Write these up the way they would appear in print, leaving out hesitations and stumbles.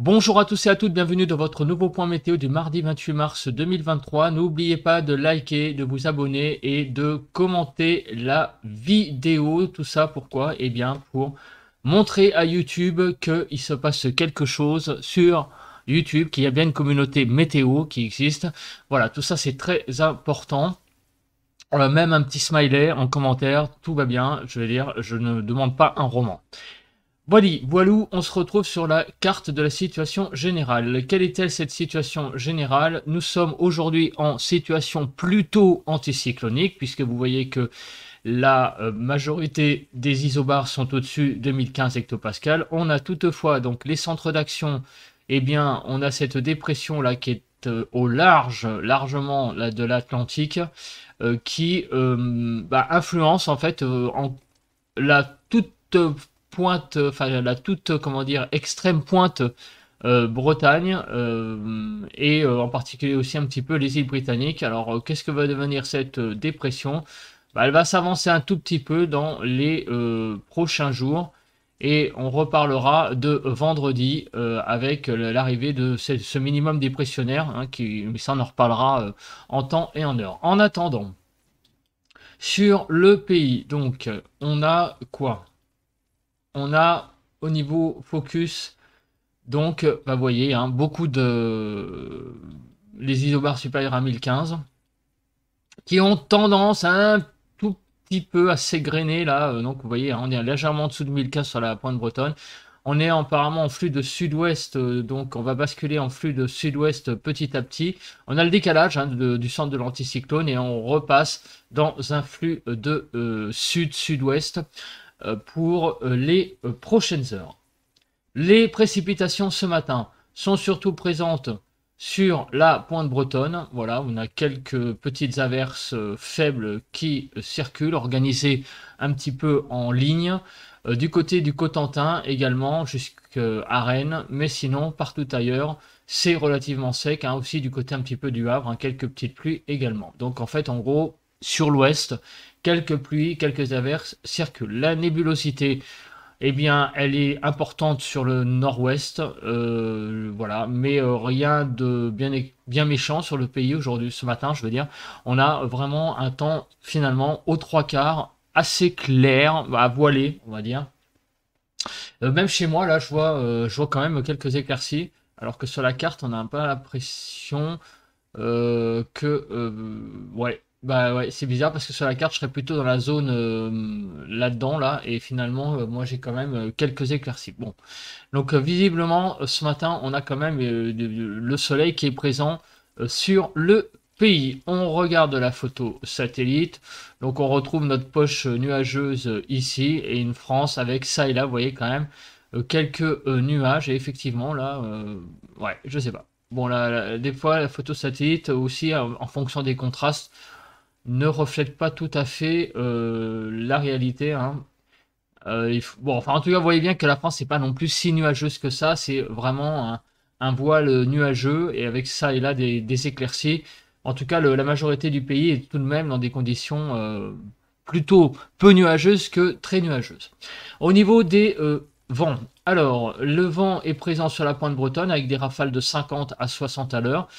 Bonjour à tous et à toutes, bienvenue dans votre nouveau point météo du mardi 28 mars 2023. N'oubliez pas de liker, de vous abonner et de commenter la vidéo. Tout ça pourquoi? Eh bien pour montrer à YouTube qu'il se passe quelque chose sur YouTube, qu'il y a bien une communauté météo qui existe. Voilà, tout ça c'est très important. Même un petit smiley en commentaire, tout va bien. Je vais dire, je ne demande pas un roman. Voilà, voilou, on se retrouve sur la carte de la situation générale. Quelle est-elle cette situation générale? Nous sommes aujourd'hui en situation plutôt anticyclonique, puisque vous voyez que la majorité des isobars sont au-dessus de 1015 hectopascales. On a toutefois donc les centres d'action, eh bien on a cette dépression là qui est au large, largement là, de l'Atlantique, qui influence en fait la toute pointe, enfin la toute, comment dire, extrême pointe Bretagne et en particulier aussi un petit peu les îles britanniques. Alors qu'est-ce que va devenir cette dépression? Elle va s'avancer un tout petit peu dans les prochains jours et on reparlera de vendredi avec l'arrivée de ce minimum dépressionnaire, hein, mais ça on en reparlera en temps et en heure. En attendant, sur le pays, donc on a quoi? On a au niveau focus, donc, vous voyez, hein, beaucoup de les isobars supérieurs à 1015 qui ont tendance à un tout petit peu à s'égrener là. Donc, vous voyez, hein, on est légèrement en dessous de 1015 sur la pointe bretonne. On est apparemment en flux de sud-ouest, donc on va basculer en flux de sud-ouest petit à petit. On a le décalage hein, du centre de l'anticyclone et on repasse dans un flux de sud-sud-ouest pour les prochaines heures. Les précipitations ce matin sont surtout présentes sur la pointe bretonne. Voilà, on a quelques petites averses faibles qui circulent, organisées un petit peu en ligne. Du côté du Cotentin également, jusqu'à Rennes, mais sinon, partout ailleurs, c'est relativement sec, hein, aussi du côté un petit peu du Havre, hein, quelques petites pluies également. Donc en fait, en gros, sur l'ouest, quelques pluies, quelques averses circulent. La nébulosité, eh bien, elle est importante sur le nord-ouest, voilà, mais rien de bien méchant sur le pays aujourd'hui, ce matin, je veux dire. On a vraiment un temps, finalement, aux trois quarts, assez clair, à voiler, on va dire. Même chez moi, là, je vois quand même quelques éclaircies, alors que sur la carte, on a un peu l'impression ouais, bah ouais, c'est bizarre parce que sur la carte, je serais plutôt dans la zone là-dedans, là, et finalement, moi, j'ai quand même quelques éclaircies. Bon, donc visiblement, ce matin, on a quand même le soleil qui est présent sur le pays. On regarde la photo satellite, donc on retrouve notre poche nuageuse ici, et une France avec ça et là, vous voyez quand même quelques nuages, et effectivement, là, ouais, je sais pas. Bon, là, des fois, la photo satellite aussi, en fonction des contrastes, ne reflète pas tout à fait la réalité, hein. Bon, enfin, en tout cas, vous voyez bien que la France, c'est pas non plus si nuageuse que ça. C'est vraiment un voile nuageux et avec ça et là des éclaircies. En tout cas, la majorité du pays est tout de même dans des conditions plutôt peu nuageuses que très nuageuses. Au niveau des vents, alors le vent est présent sur la pointe bretonne avec des rafales de 50 à 60 à l'heure.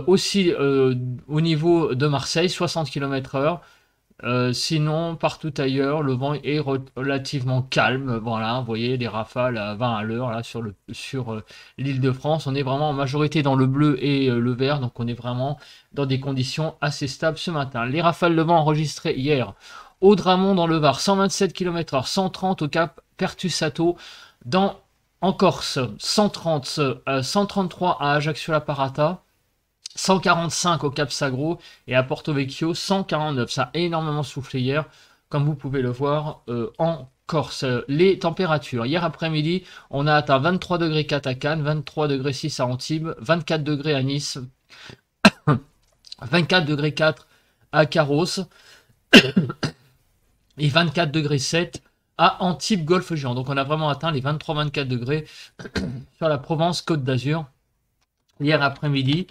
Aussi au niveau de Marseille, 60 km/h. Sinon, partout ailleurs, le vent est relativement calme. Voilà, vous voyez des rafales à 20 à l'heure là sur l'île de France. On est vraiment en majorité dans le bleu et le vert, donc on est vraiment dans des conditions assez stables ce matin. Les rafales de vent enregistrées hier au Dramont dans le Var, 127 km/h, 130 au Cap Pertusato en Corse, 130, 133 à Ajaccio-la-Parata. 145 au Cap Sagro et à Porto Vecchio 149. Ça a énormément soufflé hier, comme vous pouvez le voir en Corse. Les températures, hier après-midi, on a atteint 23 degrés 4 à Cannes, 23 degrés 6 à Antibes, 24 degrés à Nice, 24 degrés 4 à Carros et 24 degrés 7 à Antibes Golfe Géant. Donc on a vraiment atteint les 23-24 degrés sur la Provence Côte d'Azur hier après-midi.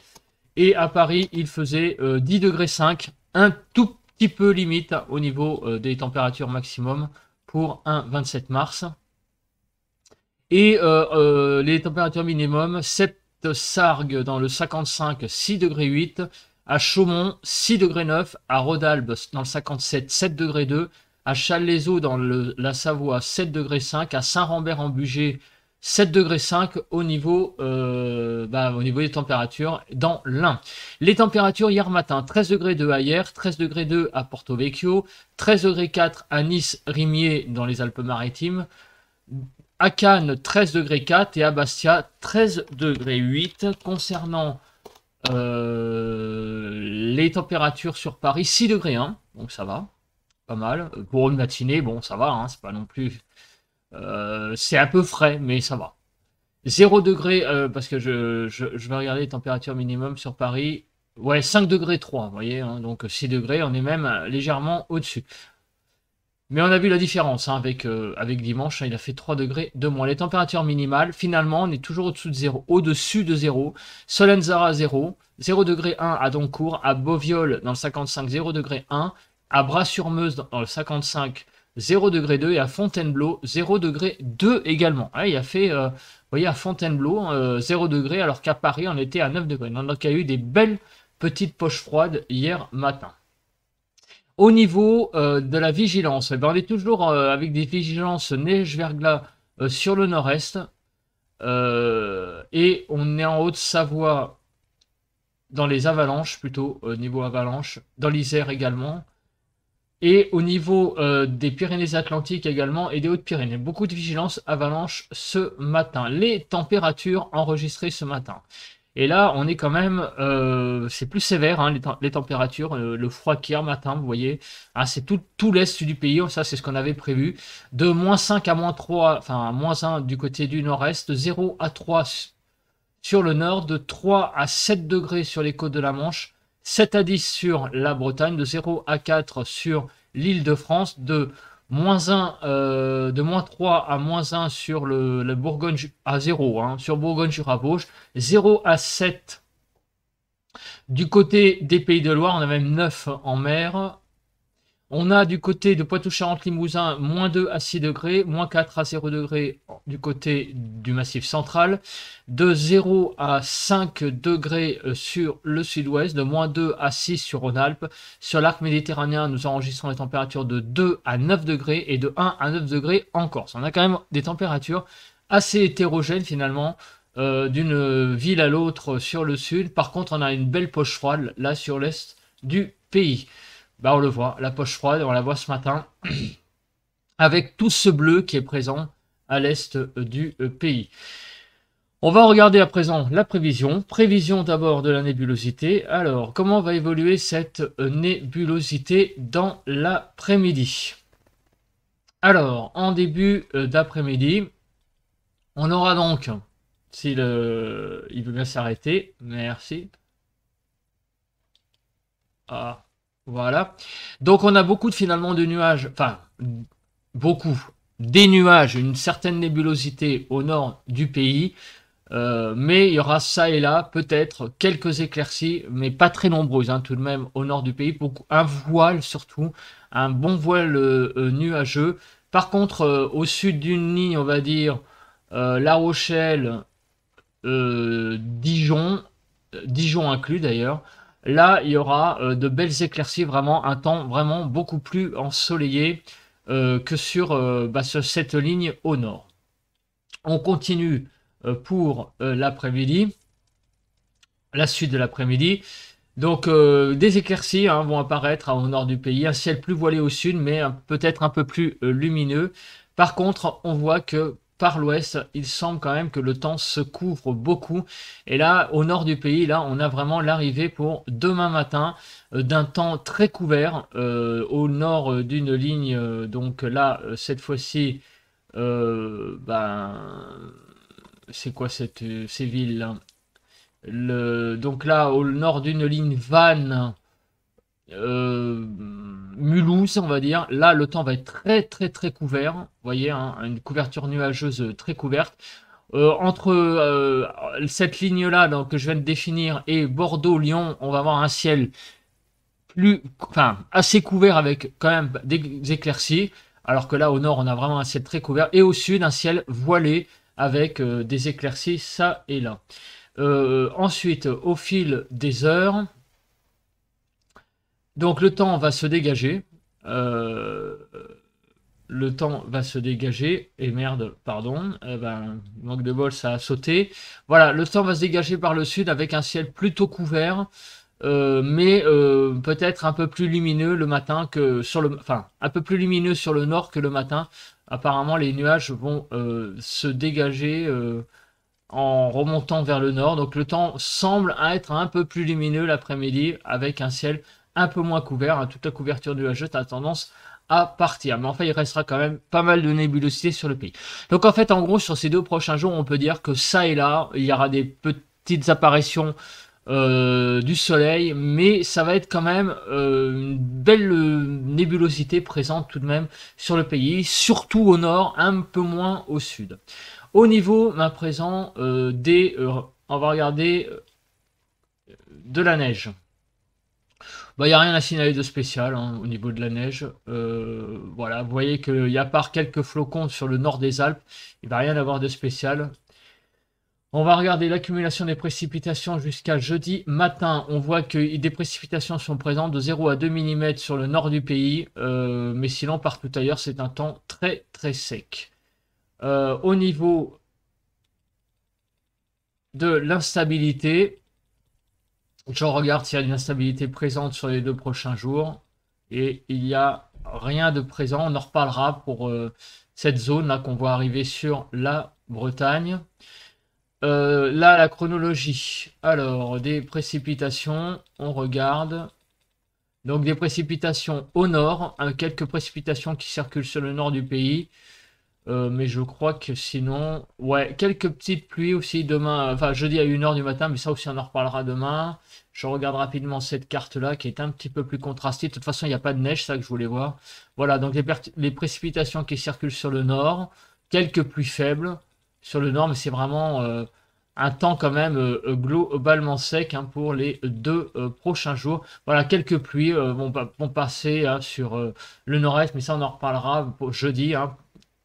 Et à Paris, il faisait 10 degrés 5, un tout petit peu limite au niveau des températures maximum pour un 27 mars. Et les températures minimum, 7 Sargues dans le 55, 6 degrés 8. À Chaumont, 6 degrés 9. À Rodalbe, dans le 57, 7 degrés 2. À Challes-les-Eaux, dans la Savoie, 7 degrés 5. À Saint-Rambert-en-Bugey, 7 degrés 5 au niveau des températures dans l'Ain. Les températures hier matin, 13 degrés 2 à Hyères, 13 degrés 2 à Porto Vecchio, 13 degrés 4 à Nice-Rimier dans les Alpes-Maritimes, à Cannes 13 degrés 4 et à Bastia 13 degrés 8. Concernant les températures sur Paris, 6 degrés 1, donc ça va, pas mal. Pour une matinée, bon ça va, hein, c'est pas non plus... c'est un peu frais, mais ça va. 0 degré, parce que je vais regarder les températures minimum sur Paris. Ouais, 5 degrés 3, vous voyez, hein, donc 6 degrés, on est même légèrement au-dessus. Mais on a vu la différence hein, avec dimanche, hein, il a fait 3 degrés de moins. Les températures minimales, finalement, on est toujours au-dessus de 0, au-dessus de 0. Solenzara 0, 0 degré 1 à Doncourt, à Beauviol dans le 55, 0 degré 1, à Bras-sur-Meuse dans le 55, 0 degré 2 et à Fontainebleau, 0 degré 2 également. Ah, il a fait, vous voyez, à Fontainebleau, 0 degré, alors qu'à Paris, on était à 9 degrés. Donc, il y a eu des belles petites poches froides hier matin. Au niveau de la vigilance, eh ben, on est toujours avec des vigilances neige-verglas sur le nord-est. Et on est en Haute-Savoie dans les avalanches, plutôt niveau avalanche, dans l'Isère également. Et au niveau des Pyrénées-Atlantiques également et des Hautes-Pyrénées. Beaucoup de vigilance avalanche ce matin. Les températures enregistrées ce matin. Et là, on est quand même, c'est plus sévère, hein, les températures, le froid qu'hier matin, vous voyez. Ah, c'est tout l'est du pays, ça c'est ce qu'on avait prévu. De moins 5 à moins 3, enfin moins 1 du côté du nord-est, de 0 à 3 sur le nord, de 3 à 7 degrés sur les côtes de la Manche, 7 à 10 sur la Bretagne, de 0 à 4 sur l'île de France, de moins 1, de moins 3 à moins 1 sur le Bourgogne, à 0, hein, sur Bourgogne-sur-Avauge, 0 à 7 du côté des Pays de Loire, on a même 9 en mer. On a du côté de Poitou-Charentes-Limousin, moins 2 à 6 degrés, moins 4 à 0 degrés du côté du Massif central, de 0 à 5 degrés sur le sud-ouest, de moins 2 à 6 sur Rhône-Alpes. Sur l'arc méditerranéen, nous enregistrons les températures de 2 à 9 degrés et de 1 à 9 degrés en Corse. On a quand même des températures assez hétérogènes finalement, d'une ville à l'autre sur le sud. Par contre, on a une belle poche froide là sur l'est du pays. Bah on le voit, la poche froide, on la voit ce matin, avec tout ce bleu qui est présent à l'est du pays. On va regarder à présent la prévision. Prévision d'abord de la nébulosité. Alors, comment va évoluer cette nébulosité dans l'après-midi? Alors, en début d'après-midi, on aura donc, il veut bien s'arrêter, merci. Ah. Voilà. Donc on a beaucoup finalement de nuages, enfin beaucoup, des nuages, une certaine nébulosité au nord du pays, mais il y aura ça et là peut-être quelques éclaircies, mais pas très nombreuses hein, tout de même au nord du pays. Un voile surtout, un bon voile nuageux. Par contre, au sud d'une ligne, on va dire La Rochelle, Dijon, Dijon inclus d'ailleurs. Là, il y aura de belles éclaircies, vraiment un temps vraiment beaucoup plus ensoleillé que sur cette ligne au nord. On continue pour l'après-midi, la suite de l'après-midi. Donc des éclaircies hein, vont apparaître au nord du pays, un ciel plus voilé au sud, mais peut-être un peu plus lumineux. Par contre, on voit que par l'ouest, il semble quand même que le temps se couvre beaucoup. Et là, au nord du pays, là, on a vraiment l'arrivée pour demain matin d'un temps très couvert au nord d'une ligne. Donc là, cette fois-ci, c'est quoi ces villes là donc là, au nord d'une ligne Vannes, Mulhouse, on va dire. Là, le temps va être très très très couvert. Vous voyez, hein, une couverture nuageuse très couverte. Entre cette ligne-là que je viens de définir et Bordeaux-Lyon, on va avoir un ciel assez couvert avec quand même des éclaircies. Alors que là, au nord, on a vraiment un ciel très couvert. Et au sud, un ciel voilé avec des éclaircies ça et là. Ensuite, au fil des heures, donc le temps va se dégager. Le temps va se dégager. Et merde, pardon. Manque de bol, ça a sauté. Voilà, le temps va se dégager par le sud avec un ciel plutôt couvert. Mais peut-être un peu plus lumineux le matin que sur le... Enfin, un peu plus lumineux sur le nord que le matin. Apparemment, les nuages vont se dégager en remontant vers le nord. Donc le temps semble être un peu plus lumineux l'après-midi avec un ciel un peu moins couvert. Toute la couverture nuageuse a tendance à partir. Mais enfin, il restera quand même pas mal de nébulosité sur le pays. Donc en fait, en gros, sur ces 2 prochains jours, on peut dire que ça et là, il y aura des petites apparitions du soleil, mais ça va être quand même une belle nébulosité présente tout de même sur le pays, surtout au nord, un peu moins au sud. Au niveau, à présent, on va regarder de la neige. Il n'y a rien à signaler de spécial au niveau de la neige. Voilà, vous voyez qu'il y a part quelques flocons sur le nord des Alpes, il ne va rien avoir de spécial. On va regarder l'accumulation des précipitations jusqu'à jeudi matin. On voit que des précipitations sont présentes de 0 à 2 mm sur le nord du pays, mais sinon partout ailleurs c'est un temps très très sec. Au niveau de l'instabilité, je regarde s'il y a une instabilité présente sur les 2 prochains jours. Et il n'y a rien de présent. On en reparlera pour cette zone là qu'on voit arriver sur la Bretagne. Là, la chronologie. Alors, des précipitations, on regarde. Donc, des précipitations au nord, quelques précipitations qui circulent sur le nord du pays. Mais je crois que sinon... Ouais, quelques petites pluies aussi demain, enfin jeudi à 1h du matin, mais ça aussi on en reparlera demain. Je regarde rapidement cette carte-là qui est un petit peu plus contrastée. De toute façon, il n'y a pas de neige, ça que je voulais voir. Voilà, donc les précipitations qui circulent sur le nord, quelques pluies faibles sur le nord, mais c'est vraiment un temps quand même globalement sec pour les 2 prochains jours. Voilà, quelques pluies vont passer sur le nord-est, mais ça on en reparlera pour jeudi.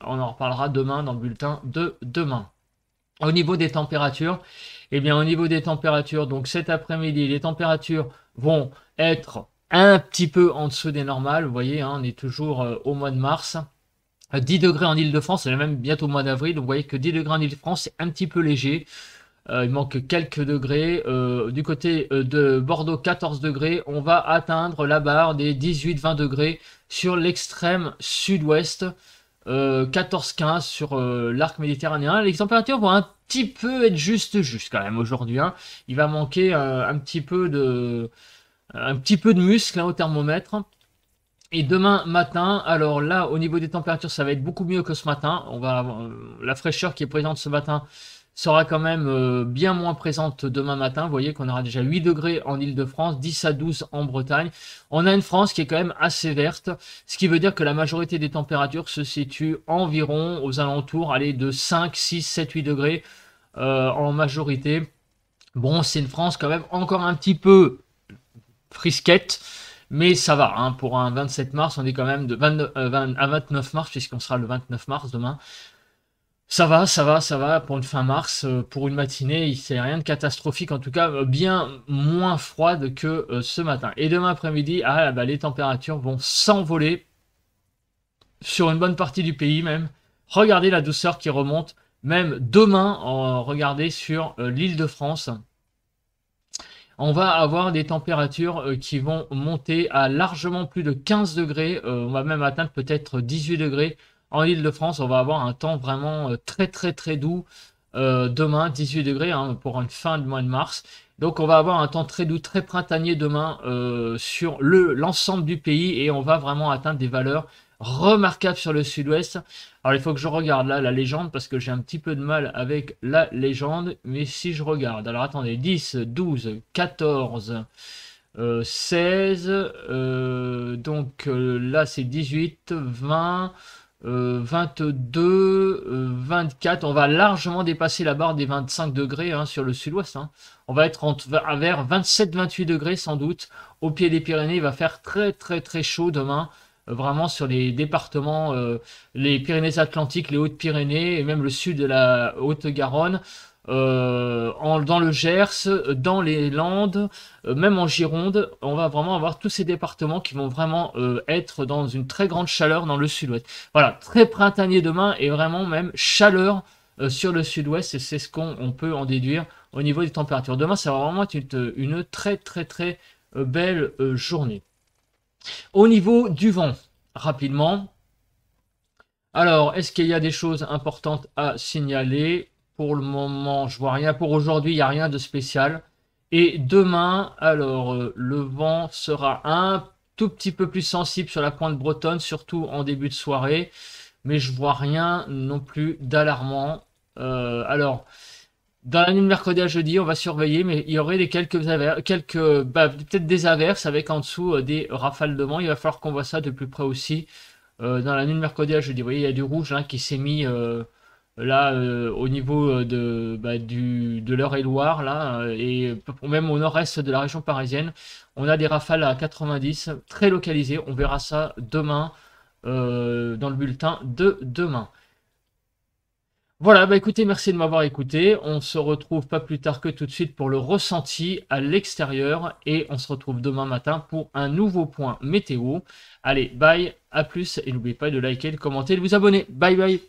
On en reparlera demain dans le bulletin de demain. Au niveau des températures, eh bien au niveau des températures, donc cet après-midi, les températures vont être un petit peu en dessous des normales. Vous voyez, on est toujours au mois de mars. 10 degrés en Ile-de-France, c'est même bientôt au mois d'avril. Donc vous voyez que 10 degrés en Ile-de-France, c'est un petit peu léger. Il manque quelques degrés. Du côté de Bordeaux, 14 degrés. On va atteindre la barre des 18-20 degrés sur l'extrême sud-ouest. 14-15 sur l'arc méditerranéen. Les températures vont un petit peu être juste quand même aujourd'hui. Il va manquer un petit peu de muscle au thermomètre. Et demain matin, alors là, au niveau des températures, ça va être beaucoup mieux que ce matin. On va avoir, la fraîcheur qui est présente ce matin sera quand même bien moins présente demain matin. Vous voyez qu'on aura déjà 8 degrés en Ile-de-France, 10 à 12 en Bretagne. On a une France qui est quand même assez verte, ce qui veut dire que la majorité des températures se situent environ aux alentours de 5, 6, 7, 8 degrés en majorité. Bon, c'est une France quand même encore un petit peu frisquette, mais ça va. Pour un 27 mars, on est quand même de 29 mars, puisqu'on sera le 29 mars demain. Ça va pour une fin mars, pour une matinée, c'est rien de catastrophique, en tout cas bien moins froide que ce matin. Et demain après-midi, les températures vont s'envoler sur une bonne partie du pays même. Regardez la douceur qui remonte, même demain, regardez sur l'Île-de-France. On va avoir des températures qui vont monter à largement plus de 15 degrés, on va même atteindre peut-être 18 degrés. En Ile-de-France, on va avoir un temps vraiment très très très doux demain, 18 degrés pour une fin de mois de mars. Donc on va avoir un temps très doux, très printanier demain sur l'ensemble du pays et on va vraiment atteindre des valeurs remarquables sur le sud-ouest. Alors il faut que je regarde là la légende parce que j'ai un petit peu de mal avec la légende. Mais si je regarde, alors attendez, 10, 12, 14... 16, donc là c'est 18, 20... 22, 24, on va largement dépasser la barre des 25 degrés sur le sud-ouest. On va être vers 27-28 degrés sans doute. Au pied des Pyrénées, il va faire très très très chaud demain. vraiment sur les départements, les Pyrénées-Atlantiques, les Hautes-Pyrénées et même le sud de la Haute-Garonne, dans le Gers, dans les Landes, même en Gironde. On va vraiment avoir tous ces départements qui vont vraiment être dans une très grande chaleur dans le sud-ouest. Voilà, très printanier demain et vraiment même chaleur sur le sud-ouest, et c'est ce qu'on peut en déduire au niveau des températures. Demain, ça va vraiment être une très belle journée. Au niveau du vent, rapidement. Alors, est-ce qu'il y a des choses importantes à signaler? Pour le moment, je vois rien. Pour aujourd'hui, il n'y a rien de spécial. Et demain, alors, le vent sera un tout petit peu plus sensible sur la pointe bretonne, surtout en début de soirée. Mais je vois rien non plus d'alarmant. Alors, dans la nuit de mercredi à jeudi, on va surveiller, mais il y aurait peut-être des averses avec en dessous des rafales de vent. Il va falloir qu'on voit ça de plus près aussi. Dans la nuit de mercredi à jeudi, vous voyez, il y a du rouge qui s'est mis là au niveau de l'Eure-et-Loir, là, et même au nord-est de la région parisienne. On a des rafales à 90, très localisées. On verra ça demain dans le bulletin de demain. Voilà, écoutez, merci de m'avoir écouté. On se retrouve pas plus tard que tout de suite pour le ressenti à l'extérieur et on se retrouve demain matin pour un nouveau point météo. Allez, bye, à plus et n'oubliez pas de liker, de commenter, de vous abonner. Bye bye.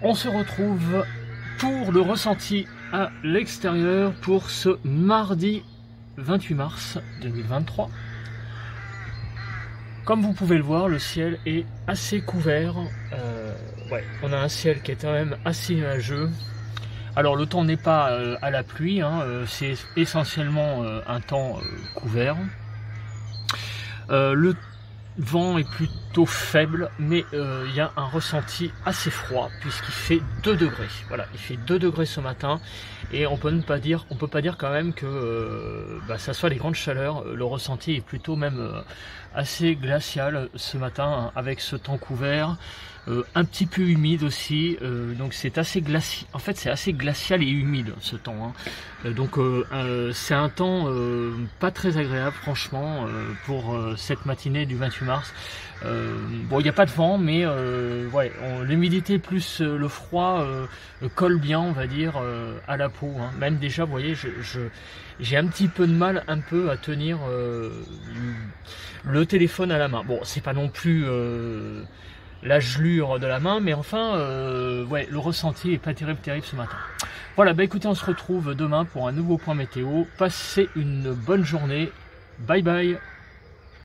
On se retrouve pour le ressenti à l'extérieur pour ce mardi 28 mars 2023. Comme vous pouvez le voir, le ciel est assez couvert. On a un ciel qui est quand même assez nuageux. Alors le temps n'est pas à la pluie, c'est essentiellement un temps couvert. Le vent est plutôt faible, mais il y a un ressenti assez froid puisqu'il fait 2 degrés. Voilà, il fait 2 degrés ce matin et on peut pas dire quand même que ça soit les grandes chaleurs. Le ressenti est plutôt même assez glacial ce matin avec ce temps couvert. Un petit peu humide aussi, donc c'est assez glacial. En fait, c'est assez glacial et humide ce temps. Donc c'est un temps pas très agréable, franchement, pour cette matinée du 28 mars. Bon, il n'y a pas de vent, mais l'humidité plus le froid colle bien, on va dire, à la peau. Même déjà, vous voyez, j'ai un petit peu de mal à tenir le téléphone à la main. Bon, c'est pas non plus la gelure de la main, mais enfin, le ressenti est pas terrible ce matin. Voilà, écoutez, on se retrouve demain pour un nouveau point météo. Passez une bonne journée. Bye bye.